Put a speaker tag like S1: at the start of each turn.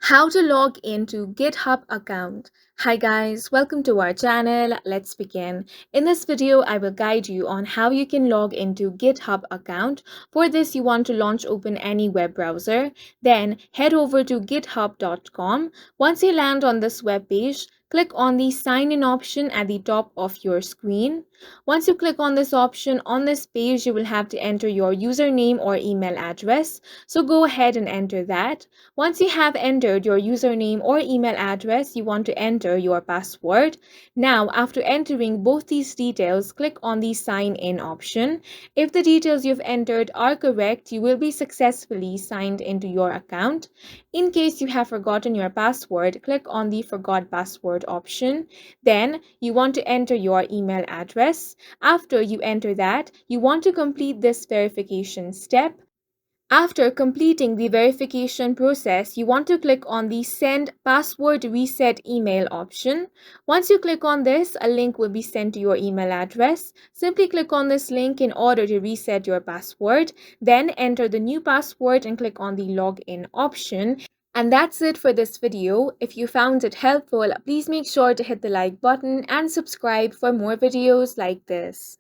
S1: How to log into GitHub account. Hi guys, welcome to our channel. Let's begin. In this video, I will guide you on how you can log into GitHub account. For this, you want to open any web browser. Then head over to github.com. Once you land on this web page, click on the sign in option at the top of your screen. Once you click on this option on this page, you will have to enter your username or email address. So go ahead and enter that. Once you have entered your username or email address, you want to enter your password. Now, after entering both these details, click on the sign in option. If the details you've entered are correct, you will be successfully signed into your account. In case you have forgotten your password, click on the forgot password option. Then you want to enter your email address. After you enter that, you want to complete this verification step. After completing the verification process, you want to click on the Send Password Reset Email option. Once you click on this, a link will be sent to your email address. Simply click on this link in order to reset your password. Then enter the new password and click on the Login option. And that's it for this video. If you found it helpful, please make sure to hit the like button and subscribe for more videos like this.